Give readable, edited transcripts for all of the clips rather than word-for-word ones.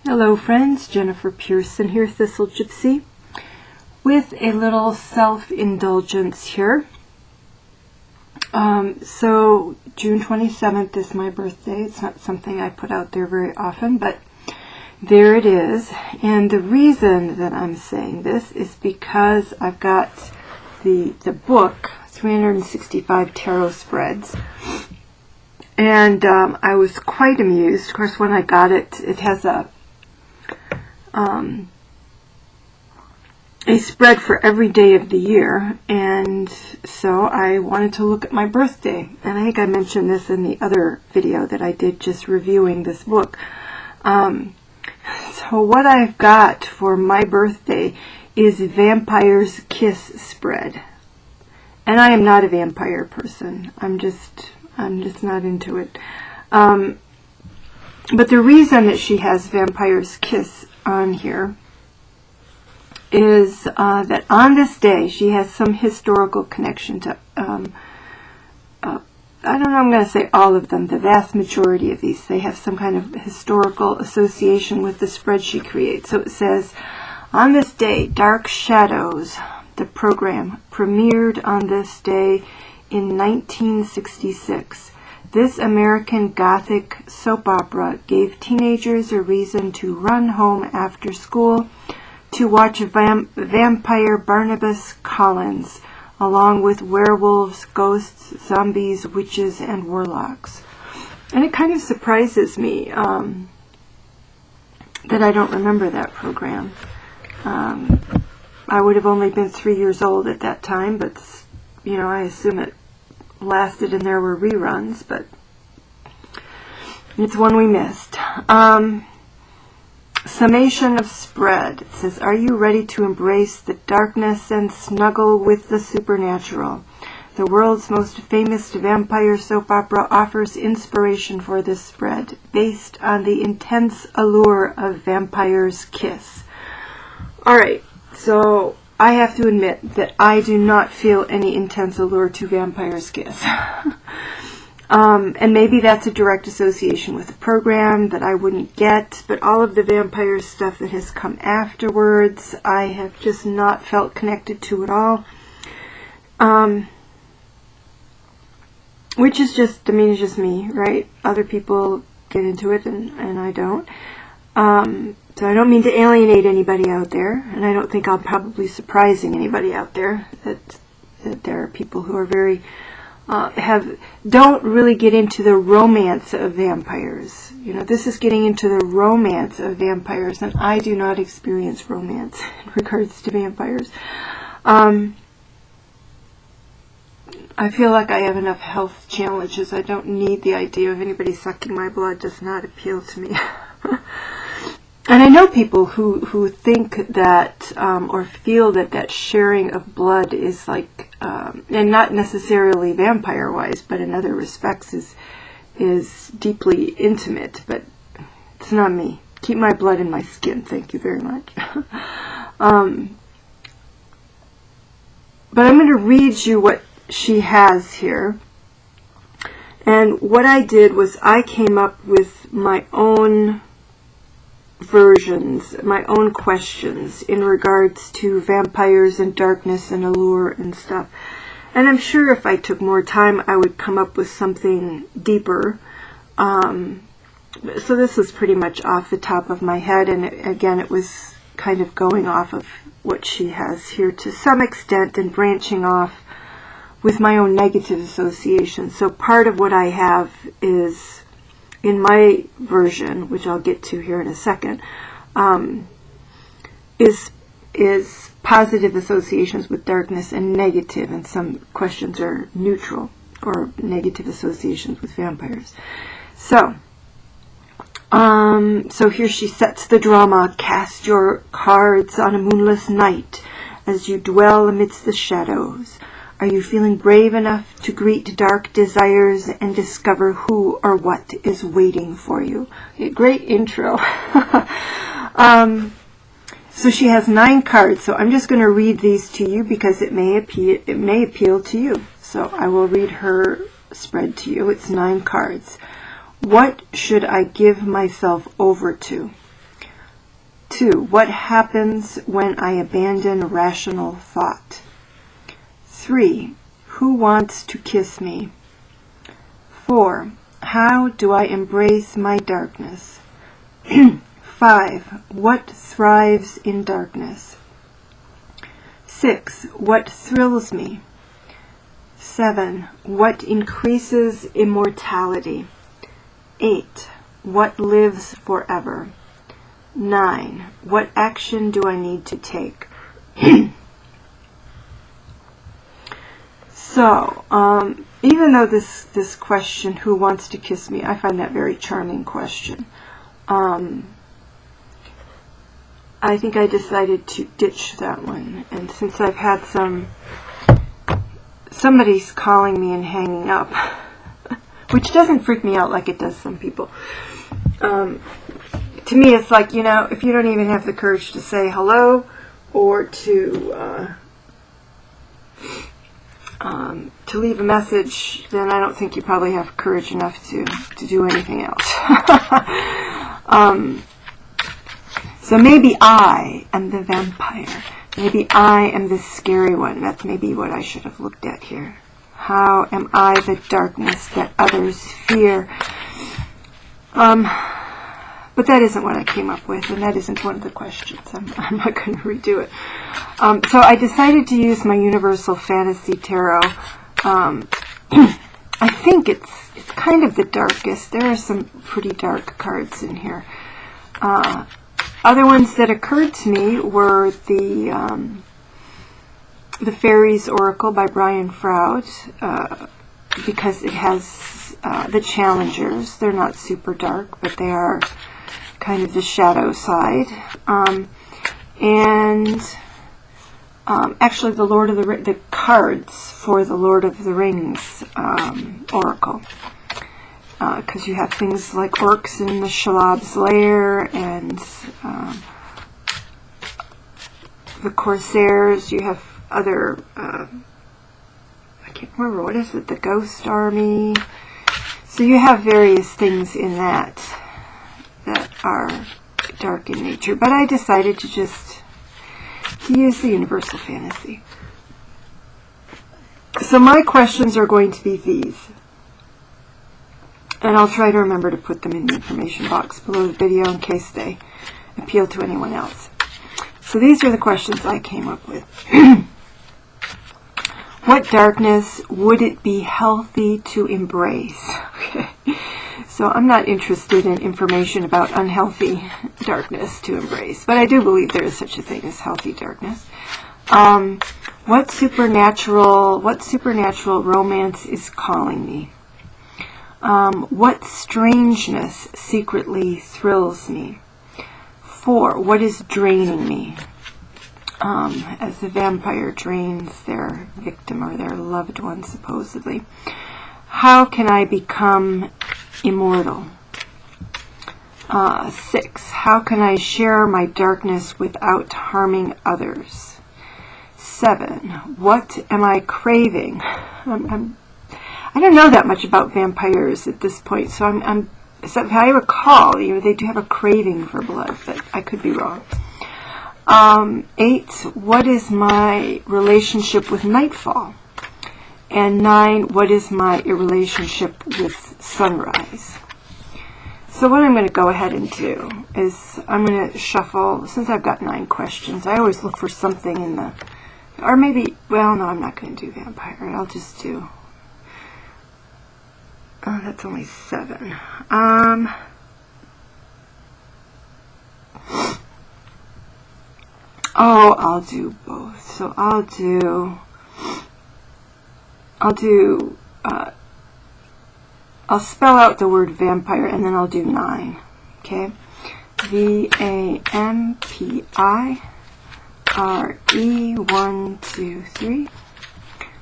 Hello friends, Jennifer Pearson here, Thistle Gypsy, with a little self-indulgence here. So June 27th is my birthday. It's not something I put out there very often, but there it is. And the reason that I'm saying this is because I've got the book, 365 Tarot Spreads. And I was quite amused. Of course, when I got it, it has a spread for every day of the year, and so I wanted to look at my birthday, and I think I mentioned this in the other video that I did just reviewing this book. So what I've got for my birthday is Vampire's Kiss spread, and I am not a vampire person. I'm just not into it. But the reason that she has Vampire's Kiss on here is that on this day she has some historical connection to, I don't know, I'm going to say all of them, the vast majority of these, they have some kind of historical association with the spread she creates. So it says, on this day, Dark Shadows, the program, premiered on this day in 1966. This American Gothic soap opera gave teenagers a reason to run home after school to watch vampire Barnabas Collins, along with werewolves, ghosts, zombies, witches, and warlocks. And it kind of surprises me that I don't remember that program. I would have only been 3 years old at that time, but, you know, I assume it lasted and there were reruns, but it's one we missed. Summation of spread. It says, are you ready to embrace the darkness and snuggle with the supernatural? The world's most famous vampire soap opera offers inspiration for this spread, based on the intense allure of Vampire's Kiss. Alright, so I have to admit that I do not feel any intense allure to Vampire's Kiss. And maybe that's a direct association with the program that I wouldn't get, but all of the vampire stuff that has come afterwards, I have just not felt connected to at all. Which is just, I mean, it's just me, right? Other people get into it and I don't. So I don't mean to alienate anybody out there, and I don't think I'm probably surprising anybody out there that there are people who are very don't really get into the romance of vampires. You know, this is getting into the romance of vampires, and I do not experience romance in regards to vampires. I feel like I have enough health challenges. I don't need the idea of anybody sucking my blood. Does not appeal to me. And I know people who think that or feel that sharing of blood is like, and not necessarily vampire-wise, but in other respects is deeply intimate. But it's not me. Keep my blood in my skin. Thank you very much. But I'm going to read you what she has here. And what I did was I came up with my own versions, my own questions in regards to vampires and darkness and allure and stuff. And I'm sure if I took more time, I would come up with something deeper. So this was pretty much off the top of my head, and again, it was kind of going off of what she has here to some extent and branching off with my own negative associations. So part of what I have is, in my version, which I'll get to here in a second, is positive associations with darkness and negative, and some questions are neutral or negative associations with vampires. So here she sets the drama. Cast your cards on a moonless night as you dwell amidst the shadows. Are you feeling brave enough to greet dark desires and discover who or what is waiting for you? Great intro. So she has 9 cards. So I'm just going to read these to you because it may appeal to you. So I will read her spread to you. It's 9 cards. What should I give myself over to? 2. What happens when I abandon rational thought? 3. Who wants to kiss me? 4. How do I embrace my darkness? 5. What thrives in darkness? 6. What thrills me? 7. What increases immortality? 8. What lives forever? 9. What action do I need to take? So, even though this question, who wants to kiss me, I find that very charming question. I think I decided to ditch that one. And since I've had somebody's calling me and hanging up, which doesn't freak me out like it does some people. To me, it's like, you know, if you don't even have the courage to say hello or to leave a message, then I don't think you probably have courage enough to do anything else. So maybe I am the vampire. Maybe I am the scary one. That's maybe what I should have looked at here. How am I the darkness that others fear? But that isn't what I came up with, and that isn't one of the questions. I'm not going to redo it. So I decided to use my Universal Fantasy Tarot. I think it's kind of the darkest. There are some pretty dark cards in here. Other ones that occurred to me were the Fairies Oracle by Brian Froud, because it has the challengers. They're not super dark, but they are kind of the shadow side. Actually, the cards for the Lord of the Rings Oracle. Because you have things like orcs in the Shalab's lair, and the Corsairs. You have other, I can't remember, what is it, the Ghost Army. So you have various things in that are dark in nature. But I decided to use the Universal Fantasy. So my questions are going to be these. And I'll try to remember to put them in the information box below the video in case they appeal to anyone else. So these are the questions I came up with. What darkness would it be healthy to embrace? Okay. So I'm not interested in information about unhealthy darkness to embrace, but I do believe there is such a thing as healthy darkness. What supernatural romance is calling me? What strangeness secretly thrills me? 4. What is draining me? As the vampire drains their victim or their loved one, supposedly. How can I become immortal? 6. How can I share my darkness without harming others? 7. What am I craving? I don't know that much about vampires at this point, so if I recall, they do have a craving for blood, but I could be wrong. 8. What is my relationship with nightfall? And 9. What is my relationship with sunrise? So what I'm going to go ahead and do is I'm going to shuffle, since I've got 9 questions, I always look for something in the, or maybe, well, no, I'm not going to do vampire. I'll just do, oh, that's only 7. Oh, I'll do both. So I'll spell out the word vampire, and then I'll do 9. Okay? VAMPIRE. 1, 2, 3,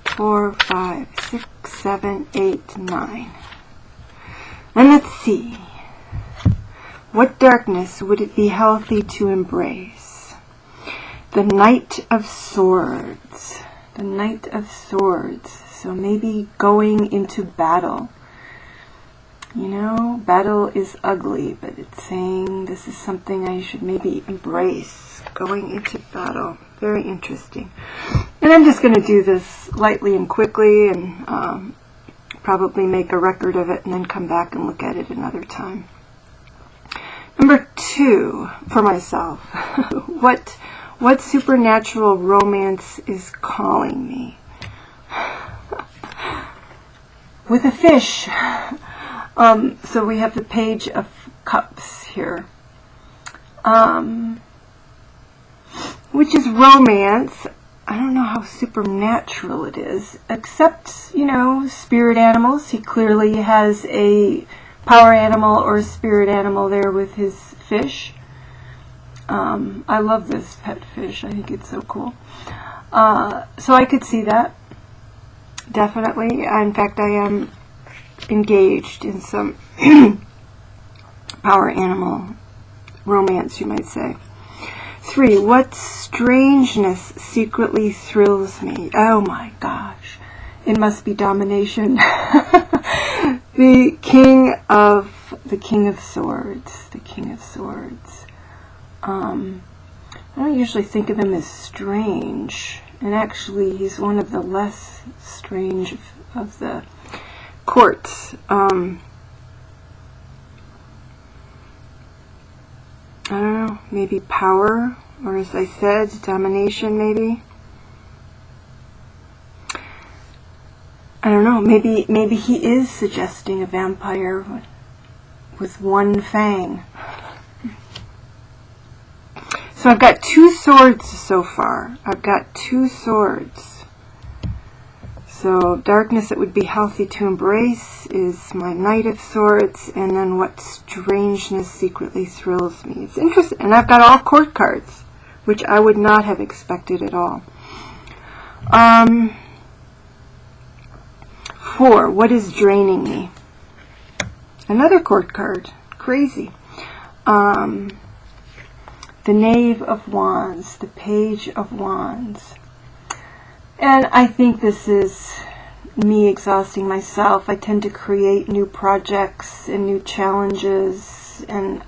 4, 5, 6, 7, 8, 9. And let's see. What darkness would it be healthy to embrace? The Knight of Swords. The Knight of Swords. So maybe going into battle. You know, battle is ugly, but it's saying this is something I should maybe embrace going into battle. Very interesting. And I'm just going to do this lightly and quickly and probably make a record of it and then come back and look at it another time. Number 2, for myself. What supernatural romance is calling me? With a fish. So we have the Page of Cups here. Which is romance. I don't know how supernatural it is, except, you know, spirit animals. He clearly has a power animal or a spirit animal there with his fish. I love this pet fish. I think it's so cool. So I could see that. Definitely. In fact, I am engaged in some power animal romance, you might say. 3, what strangeness secretly thrills me? Oh my gosh. It must be domination. The King of Swords. The King of Swords. I don't usually think of him as strange. And actually, he's one of the less strange of the courts. I don't know, maybe power, or as I said, domination maybe. I don't know, maybe he is suggesting a vampire with one fang. So I've got 2 swords so far. I've got 2 swords. So darkness that would be healthy to embrace is my Knight of Swords, and then what strangeness secretly thrills me. It's interesting, and I've got all court cards, which I would not have expected at all. 4, what is draining me? Another court card, crazy. The Knave of Wands, the Page of Wands. And I think this is me exhausting myself. I tend to create new projects and new challenges, and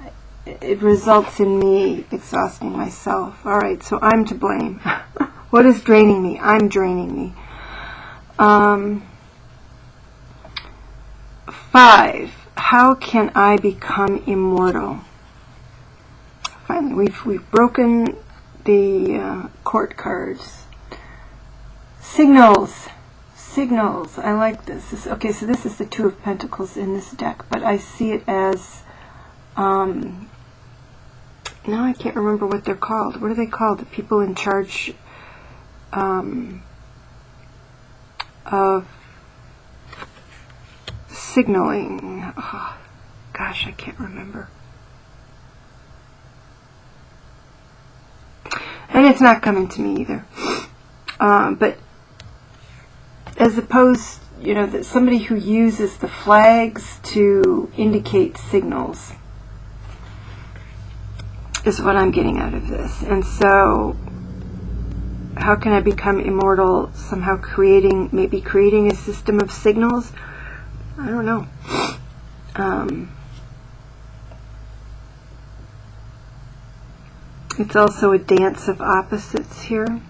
it results in me exhausting myself. All right, so I'm to blame. What is draining me? I'm draining me. 5, how can I become immortal? Finally, we've broken the court cards. Signals. Signals. I like this. Okay, so this is the 2 of Pentacles in this deck, but I see it as, now I can't remember what they're called. What are they called? The people in charge of signaling. Oh, gosh, I can't remember. And it's not coming to me either. But as opposed, you know, that somebody who uses the flags to indicate signals is what I'm getting out of this. And so, how can I become immortal? Somehow maybe creating a system of signals? I don't know. It's also a dance of opposites here.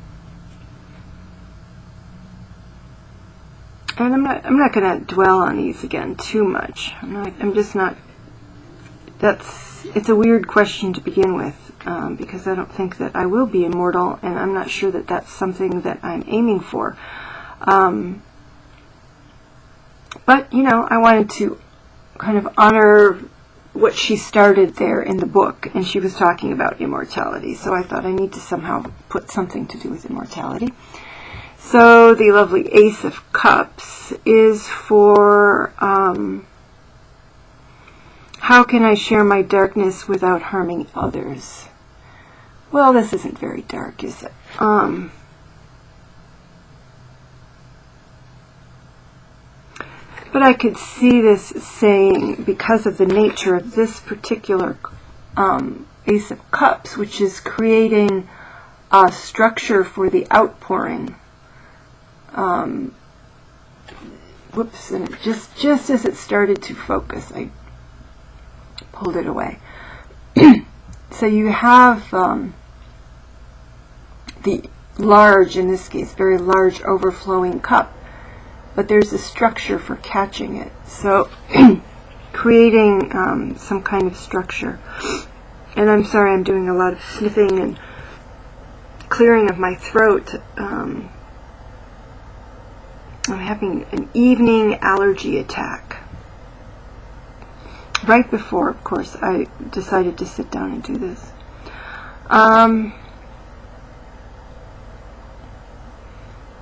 And I'm not going to dwell on these again too much. It's a weird question to begin with, because I don't think that I will be immortal, and I'm not sure that that's something that I'm aiming for. But, you know, I wanted to kind of honor what she started there in the book, and she was talking about immortality, so I thought I need to somehow put something to do with immortality. So the lovely Ace of Cups is for how can I share my darkness without harming others? Well, this isn't very dark, is it? But I could see this saying, because of the nature of this particular Ace of Cups, which is creating a structure for the outpouring. whoops, and it just as it started to focus, I pulled it away. So you have the large, in this case, very large overflowing cup, but there's a structure for catching it. So creating some kind of structure. And I'm sorry, I'm doing a lot of sniffing and clearing of my throat. I'm having an evening allergy attack. Right before, of course, I decided to sit down and do this.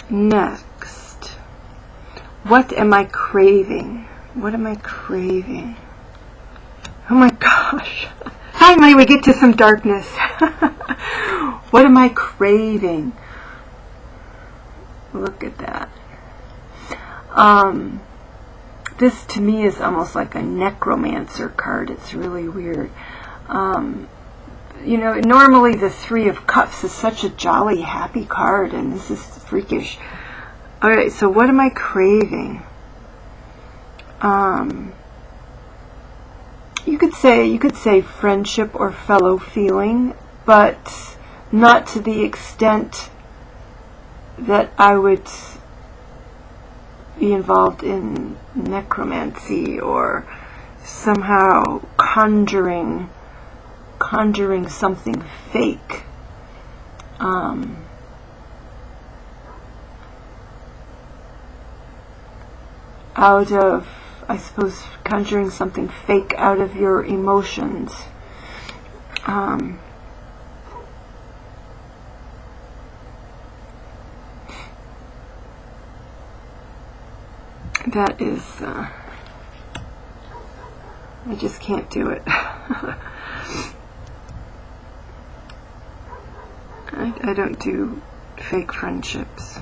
Next, what am I craving? What am I craving? Oh my gosh. Finally we get to some darkness. What am I craving? Look at that. This to me is almost like a necromancer card. It's really weird. You know, normally the Three of Cups is such a jolly, happy card, and this is freakish. Alright, so what am I craving? You could say friendship or fellow feeling, but not to the extent that I would be involved in necromancy or somehow conjuring something fake. Out of, I suppose, conjuring something fake out of your emotions. That is, I just can't do it. I don't do fake friendships.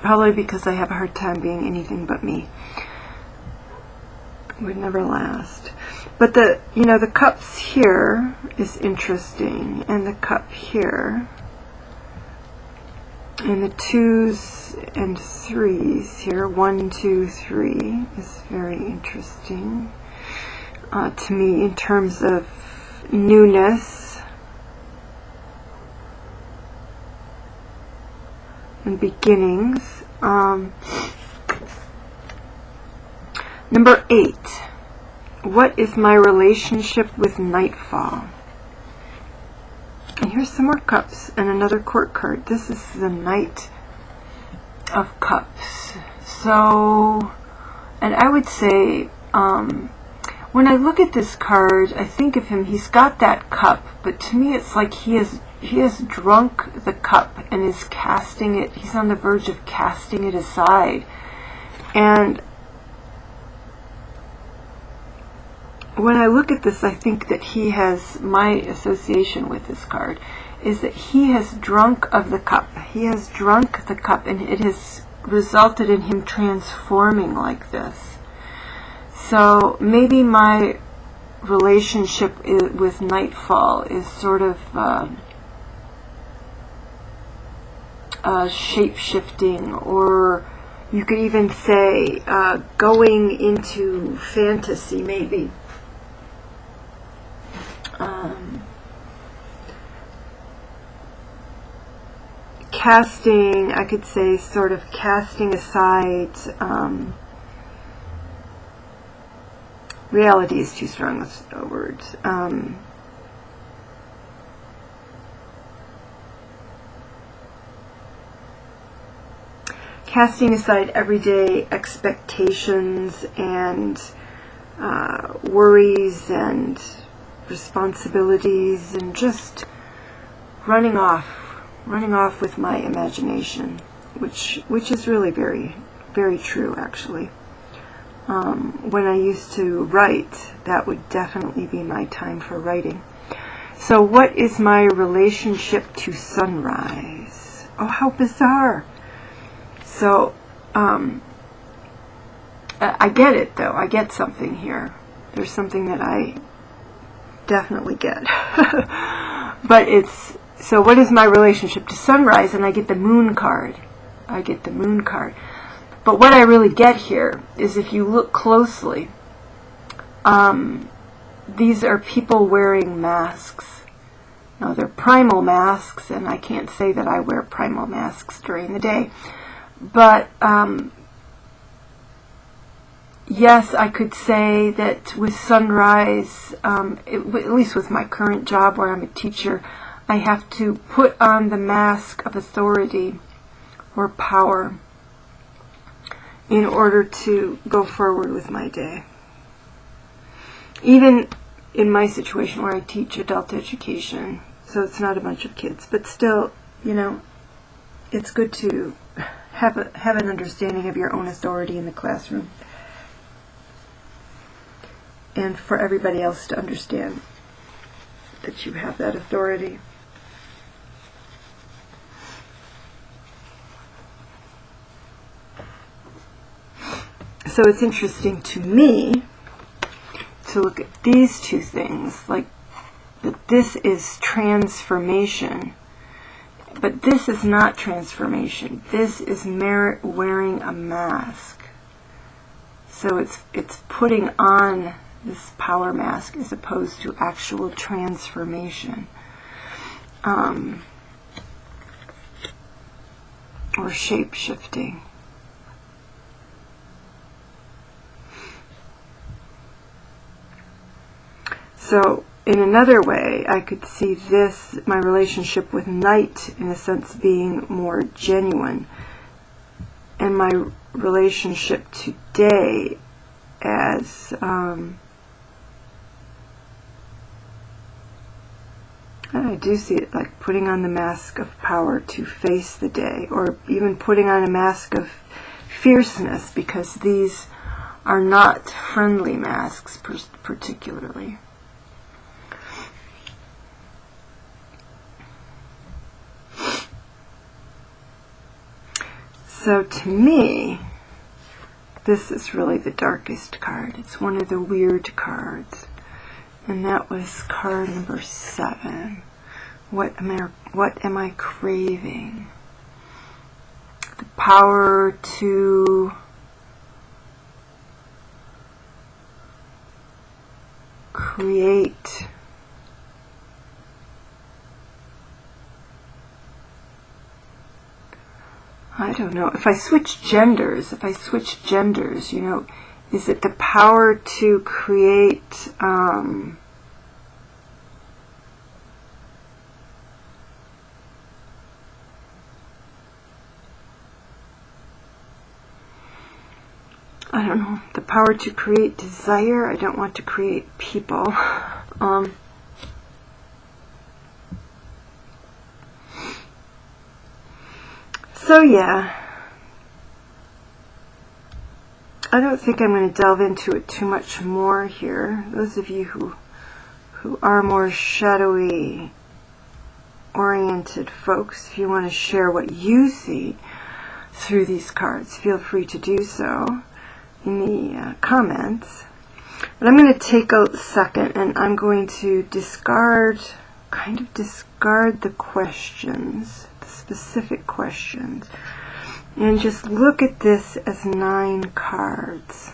Probably because I have a hard time being anything but me. Would never last. But the cups here is interesting, and the cup here, and the 2s and 3s here, 1, 2, 3, is very interesting to me in terms of newness and beginnings. Number 8. What is my relationship with nightfall? And here's some more cups and another court card. This is the Knight of Cups. So, and I would say, when I look at this card, I think of him, he's got that cup, but to me it's like he has drunk the cup and is casting it, he's on the verge of casting it aside. And when I look at this, I think that he has, my association with this card is that he has drunk of the cup. He has drunk the cup, and it has resulted in him transforming like this. So maybe my relationship with nightfall is sort of shape-shifting, or you could even say going into fantasy, maybe. Casting, I could say, sort of casting aside, reality is too strong a word. Casting aside everyday expectations and worries and responsibilities, and just running off with my imagination, which is really very, very true, actually. When I used to write, that would definitely be my time for writing. So what is my relationship to sunrise? Oh, how bizarre. So I get it, though. I get something here. There's something that I definitely get. But it's, so what is my relationship to sunrise? And I get the moon card. But what I really get here is, if you look closely, these are people wearing masks. Now, they're primal masks, and I can't say that I wear primal masks during the day. But yes, I could say that with sunrise, at least with my current job where I'm a teacher, I have to put on the mask of authority or power in order to go forward with my day. Even in my situation where I teach adult education, so it's not a bunch of kids, but still, you know, it's good to have an understanding of your own authority in the classroom, and for everybody else to understand that you have that authority. So it's interesting to me to look at these two things, like that this is transformation, but this is not transformation. This is merit wearing a mask. So it's putting on this power mask as opposed to actual transformation, or shape-shifting. So in another way, I could see this, my relationship with night, in a sense, being more genuine, and my relationship today as I do see it like putting on the mask of power to face the day, or even putting on a mask of fierceness, because these are not friendly masks particularly. So to me, this is really the darkest card. It's one of the weird cards. And that was card number 7. What am I craving? The power to create. I don't know. If I switch genders, you know, is it the power to create I don't know, the power to create desire? I don't want to create people. So yeah, I don't think I'm going to delve into it too much more here. Those of you who are more shadowy oriented folks, if you want to share what you see through these cards, feel free to do so in the comments. But I'm going to take a second and I'm going to discard the questions, the specific questions, and just look at this as 9 cards,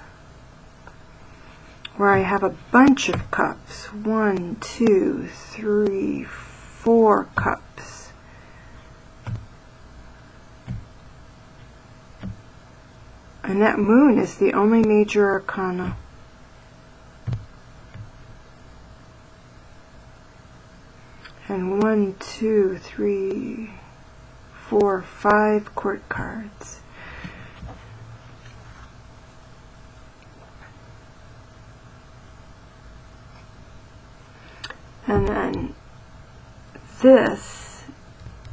where I have a bunch of cups. 1, 2, 3, 4 cups. And that moon is the only major arcana. And 1, 2, 3, 4, 5 court cards. And then this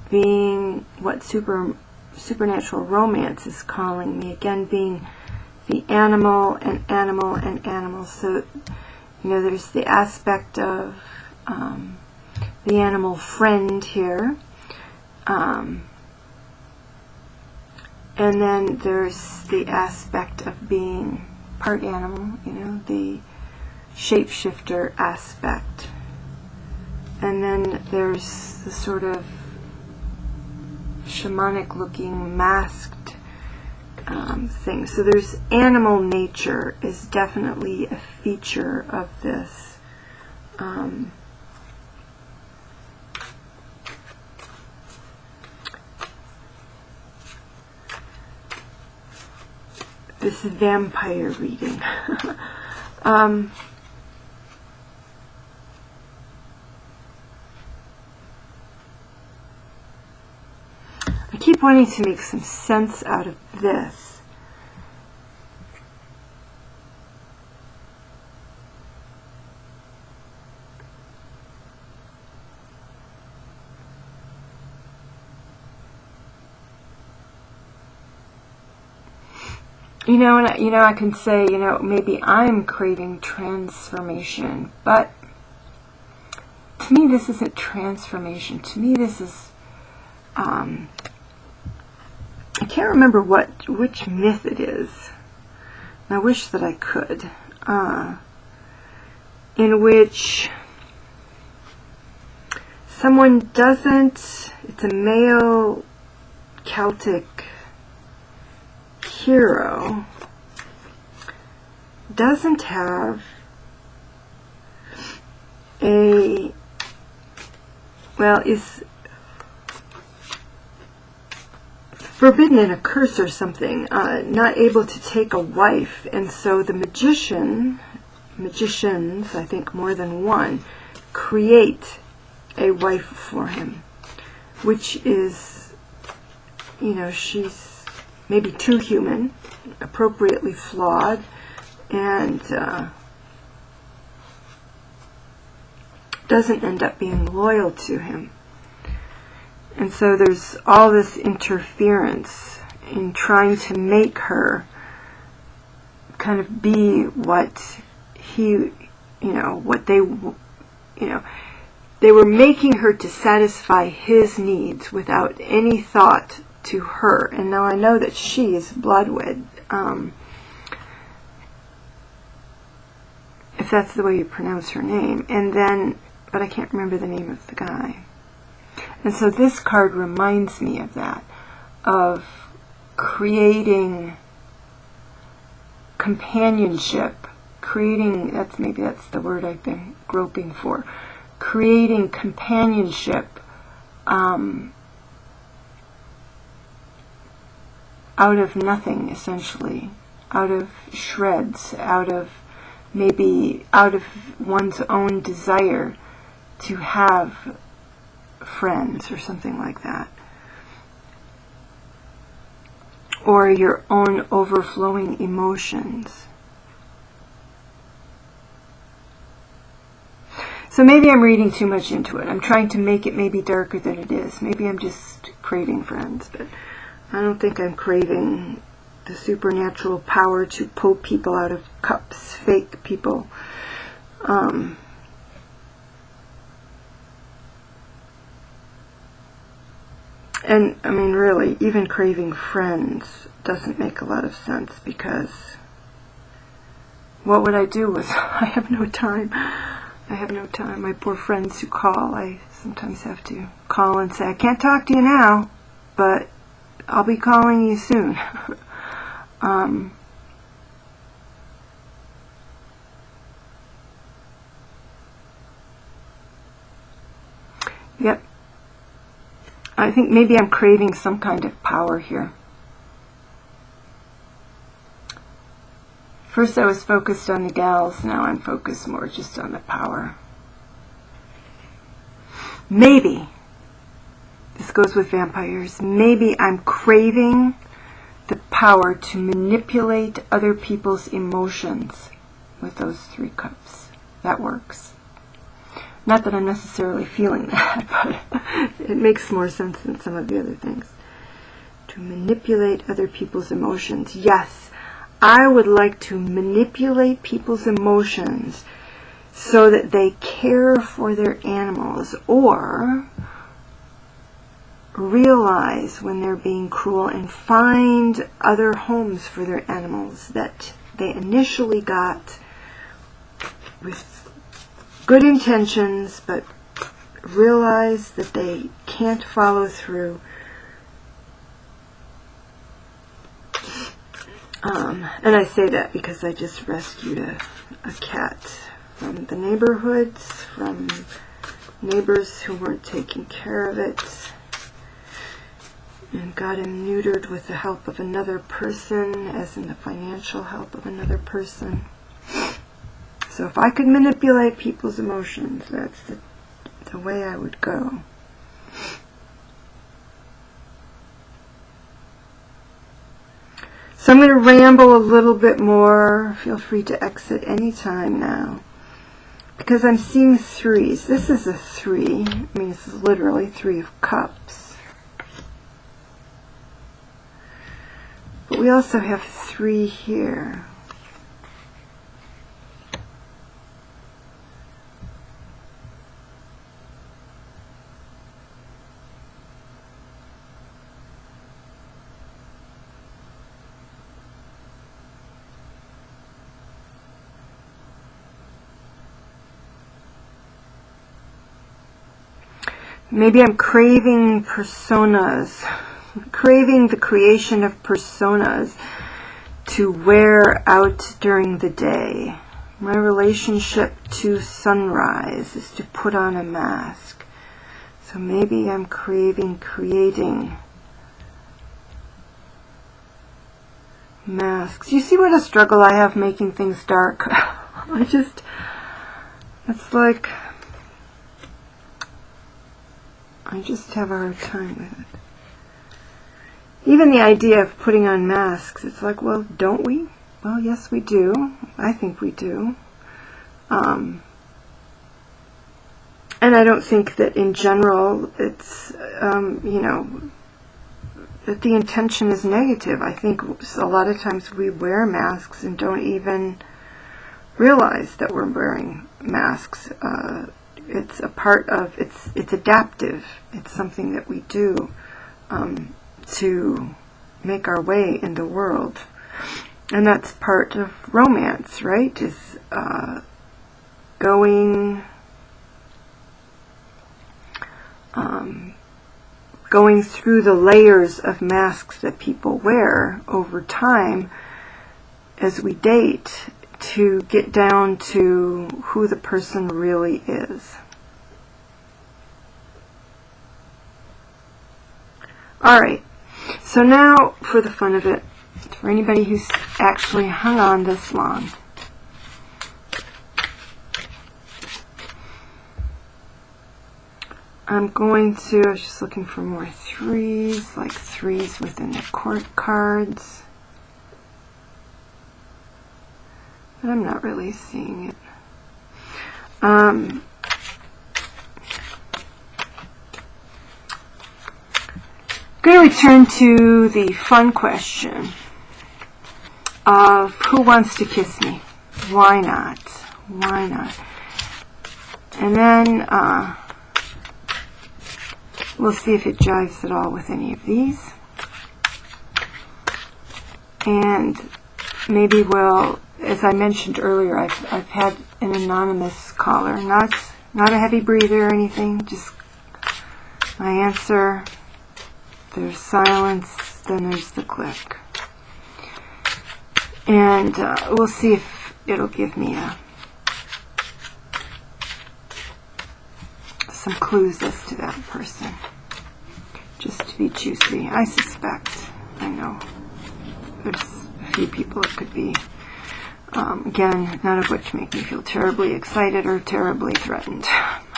being what supernatural romance is calling me, again being the animal and animal and animal. So, you know, there's the aspect of the animal friend here, and then there's the aspect of being part animal, you know, the shapeshifter aspect. And then there's the sort of shamanic looking masked things. So there's animal nature is definitely a feature of this. This vampire reading. I keep wanting to make some sense out of this. I can say, maybe I'm craving transformation, but to me this isn't transformation. To me this is, I can't remember which myth it is. I wish that I could. In which someone doesn't, it's a male Celtic hero, doesn't have is forbidden in a curse or something, not able to take a wife, and so the magicians, I think more than one, create a wife for him, which is, she's maybe too human, appropriately flawed, and doesn't end up being loyal to him. And so there's all this interference in trying to make her kind of be what he, what they were making her to satisfy his needs without any thought to her. And now I know that she is bloodwed, if that's the way you pronounce her name. And then, but I can't remember the name of the guy. And so this card reminds me of that, of creating companionship, maybe that's the word I've been groping for, creating companionship out of nothing, essentially, out of shreds, out of one's own desire to have friends or something like that, or your own overflowing emotions. So maybe I'm reading too much into it. I'm trying to make it maybe darker than it is. Maybe I'm just craving friends, but I don't think I'm craving the supernatural power to pull people out of cups, fake people. And, I mean, really, even craving friends doesn't make a lot of sense, because what would I do with, I have no time. I have no time. My poor friends who call, I sometimes have to call and say, I can't talk to you now, but I'll be calling you soon. Yep. I think maybe I'm craving some kind of power here. First I was focused on the gals, now I'm focused more just on the power. Maybe, this goes with vampires, maybe I'm craving the power to manipulate other people's emotions with those 3 cups. That works. Not that I'm necessarily feeling that, but it makes more sense than some of the other things. To manipulate other people's emotions. Yes, I would like to manipulate people's emotions so that they care for their animals, or realize when they're being cruel and find other homes for their animals that they initially got with good intentions, but realize that they can't follow through. And I say that because I just rescued a cat from the neighborhoods, from neighbors who weren't taking care of it, and got him neutered with the help of another person, as in the financial help of another person. So if I could manipulate people's emotions, that's the way I would go. So I'm going to ramble a little bit more. Feel free to exit anytime now. Because I'm seeing threes. This is a 3. I mean, it's literally 3 of cups. But we also have 3 here. Maybe I'm craving personas, craving the creation of personas to wear out during the day. My relationship to sunrise is to put on a mask. So maybe I'm craving creating masks. You see what a struggle I have making things dark? It's like, I just have a hard time with it. Even the idea of putting on masks, it's like, well, don't we? Well, yes, we do. I think we do. And I don't think that in general it's, that the intention is negative. I think a lot of times we wear masks and don't even realize that we're wearing masks. It's a part of, it's adaptive. It's something that we do to make our way in the world. And that's part of romance, right? Is going through the layers of masks that people wear over time as we date, to get down to who the person really is. Alright, so now for the fun of it, for anybody who's actually hung on this long, I'm going to, I was just looking for more 3s, like 3s within the court cards. But I'm not really seeing it. I'm going to return to the fun question of who wants to kiss me? Why not? Why not? And then we'll see if it jives at all with any of these. And maybe we'll, as I mentioned earlier, I've had an anonymous caller, not a heavy breather or anything, just my answer. There's silence, then there's the click. And we'll see if it'll give me some clues as to that person. Just to be juicy. I suspect, I know, there's a few people it could be. Again, none of which make me feel terribly excited or terribly threatened.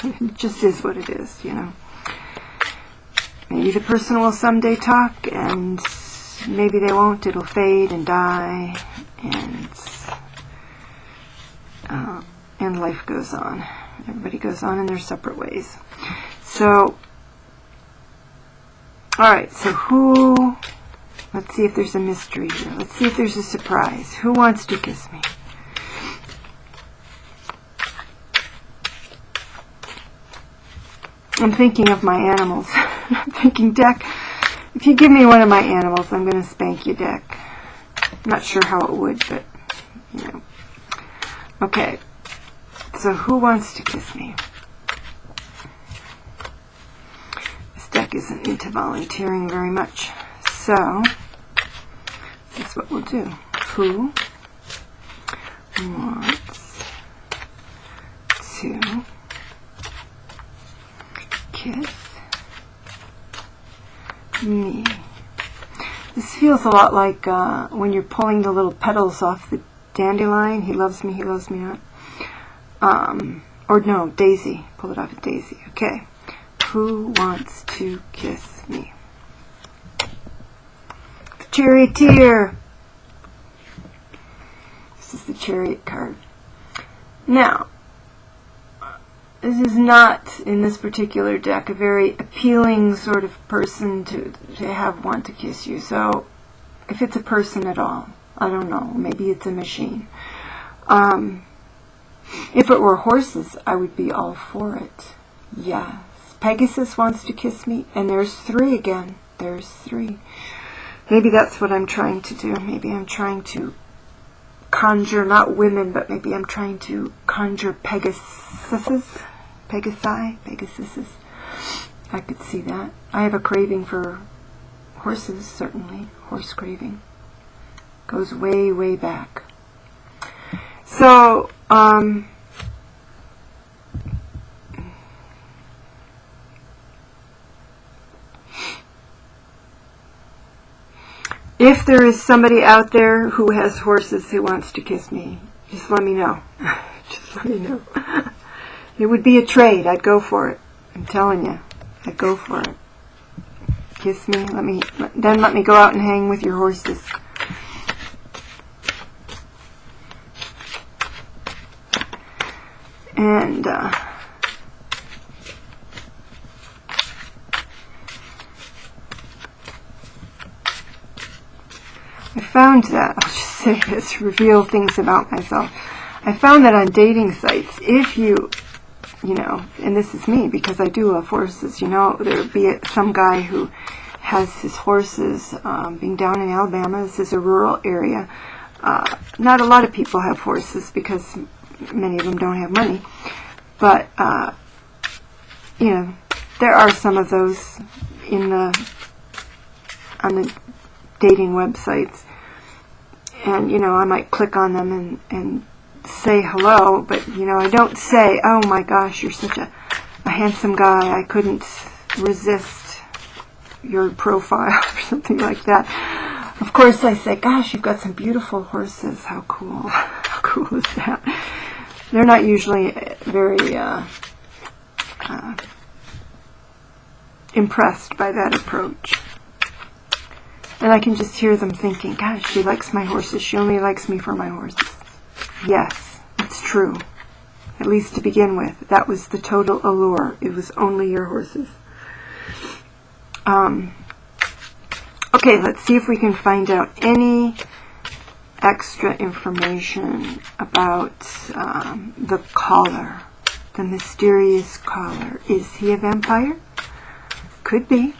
It just is what it is, you know. Maybe the person will someday talk, and maybe they won't. It'll fade and die, and life goes on. Everybody goes on in their separate ways. So, alright, so who, let's see if there's a mystery here. Let's see if there's a surprise. Who wants to kiss me? I'm thinking of my animals. I'm thinking, deck, if you give me one of my animals, I'm going to spank you, deck. I'm not sure how it would, but, you know. Okay, so who wants to kiss me? This deck isn't into volunteering very much, so this is what we'll do. Who wants to kiss me? This feels a lot like when you're pulling the little petals off the dandelion. He loves me not. Or no, daisy. Pull it off a daisy. Okay. Who wants to kiss me? The charioteer. This is the chariot card. Now, this is not, in this particular deck, a very appealing sort of person to have want to kiss you. So, if it's a person at all, I don't know, maybe it's a machine. If it were horses, I would be all for it. Yes. Pegasus wants to kiss me, and there's 3 again. There's 3. Maybe that's what I'm trying to do. Maybe I'm trying to conjure, not women, but maybe I'm trying to conjure Pegasuses. Pegasuses. I could see that. I have a craving for horses, certainly. Horse craving. Goes way, way back. So, if there is somebody out there who has horses who wants to kiss me, just let me know. Just let me know. It would be a trade. I'd go for it. I'm telling you. I'd go for it. Kiss me. Then let me go out and hang with your horses. And I found that, I'll just say this, reveal things about myself. I found that on dating sites, if you know, and this is me because I do love horses, you know, there would be some guy who has his horses, being down in Alabama, this is a rural area. Not a lot of people have horses because many of them don't have money, but you know, there are some of those on the dating websites, and you know, I might click on them and say hello, but you know, I don't say, oh my gosh, you're such a handsome guy, I couldn't resist your profile or something like that. Of course I say, gosh, you've got some beautiful horses, how cool. How cool is that? They're not usually very impressed by that approach. And I can just hear them thinking, gosh, she likes my horses. She only likes me for my horses. Yes, it's true. At least to begin with. That was the total allure. It was only your horses. Okay, let's see if we can find out any extra information about the caller, the mysterious caller. Is he a vampire? Could be.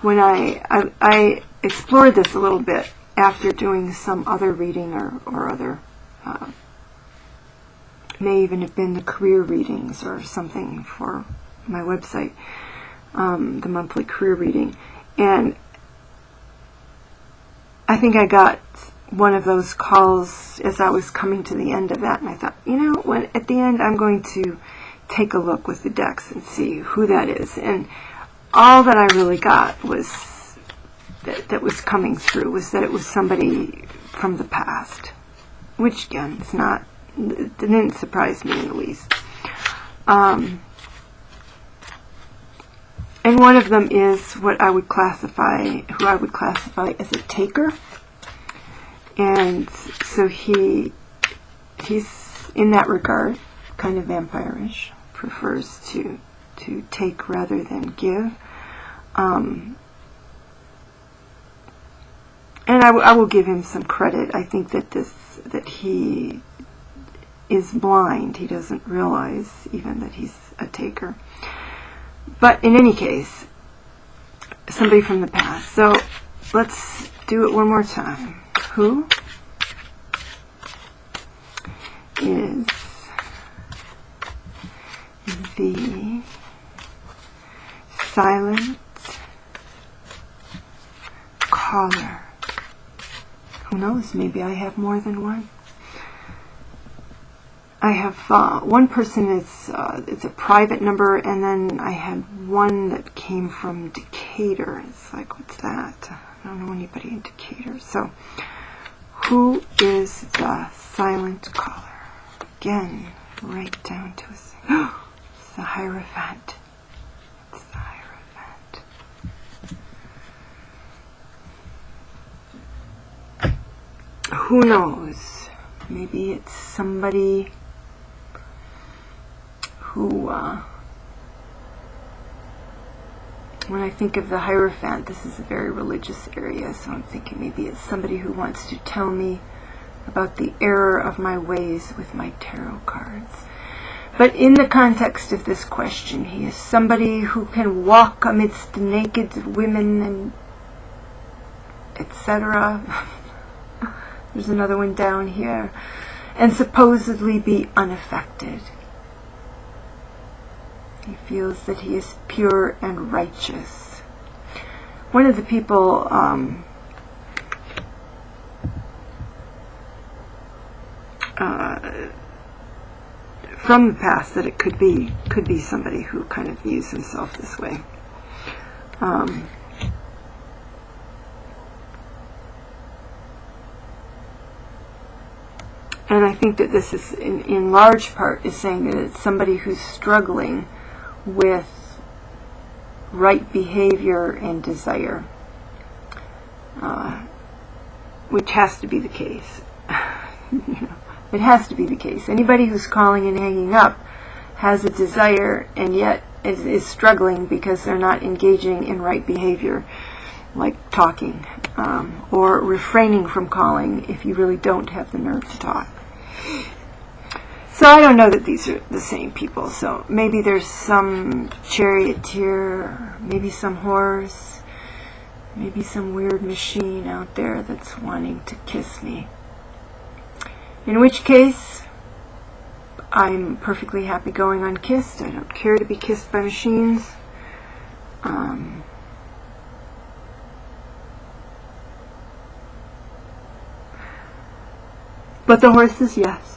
When I explored this a little bit after doing some other reading or other, may even have been the career readings or something for my website, the monthly career reading, and I think I got one of those calls as I was coming to the end of that, and I thought, you know, at the end I'm going to take a look with the decks and see who that is. And all that I really got was that was coming through was that it was somebody from the past, which again, it didn't surprise me in the least. And one of them is who I would classify as a taker. And so he's in that regard kind of vampirish, prefers to take rather than give. And I will give him some credit. I think that he is blind. He doesn't realize even that he's a taker. But in any case, somebody from the past. So let's do it one more time. Who is the silent caller Who knows? Maybe I have more than one. I have one person, it's a private number, and then I had one that came from Decatur. It's like, what's that? I don't know anybody in Decatur. So, who is the silent caller? Again, right down to it's the Hierophant. It's the Hierophant. Who knows? Maybe it's somebody who, when I think of the Hierophant, this is a very religious area, so I'm thinking maybe it's somebody who wants to tell me about the error of my ways with my tarot cards. But in the context of this question, he is somebody who can walk amidst naked women and etc. There's another one down here. And supposedly be unaffected. He feels that he is pure and righteous. One of the people from the past that it could be somebody who kind of views himself this way. And I think that this is, in large part, is saying that it's somebody who's struggling with right behavior and desire, which has to be the case. It has to be the case. Anybody who's calling and hanging up has a desire and yet is struggling because they're not engaging in right behavior, like talking, or refraining from calling if you really don't have the nerve to talk. So I don't know that these are the same people. So maybe there's some charioteer, maybe some horse, maybe some weird machine out there that's wanting to kiss me. In which case, I'm perfectly happy going unkissed. I don't care to be kissed by machines. But the horses, yes.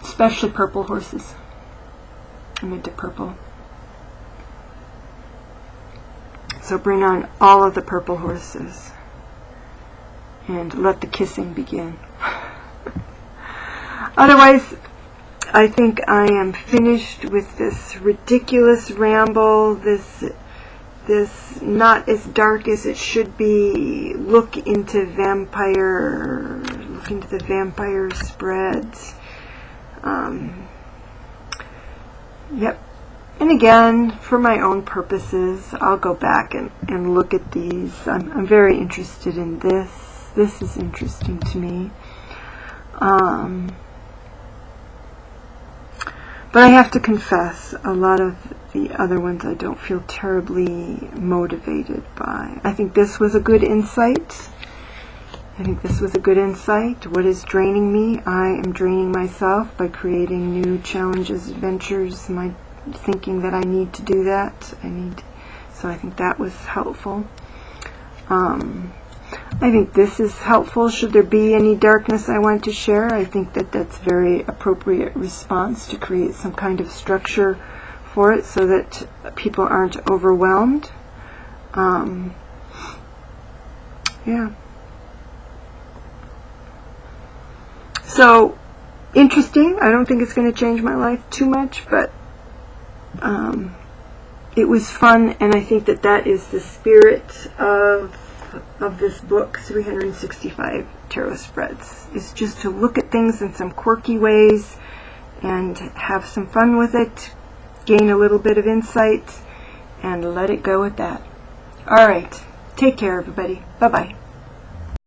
Especially purple horses. I'm into purple. So bring on all of the purple horses. And let the kissing begin. Otherwise, I think I am finished with this ridiculous ramble, this not as dark as it should be, look into the vampire spreads. Yep. And again, for my own purposes, I'll go back and look at these. I'm very interested in this. This is interesting to me. But I have to confess, a lot of the other ones I don't feel terribly motivated by. I think this was a good insight. What is draining me? I am draining myself by creating new challenges, adventures, my thinking that I need to do that. So I think that was helpful. I think this is helpful. Should there be any darkness I want to share, I think that that's very appropriate response to create some kind of structure for it so that people aren't overwhelmed. Yeah. So, interesting. I don't think it's going to change my life too much, but it was fun, and I think that that is the spirit of this book, 365 Tarot Spreads, is just to look at things in some quirky ways and have some fun with it, gain a little bit of insight, and let it go at that. Alright, take care everybody. Bye-bye.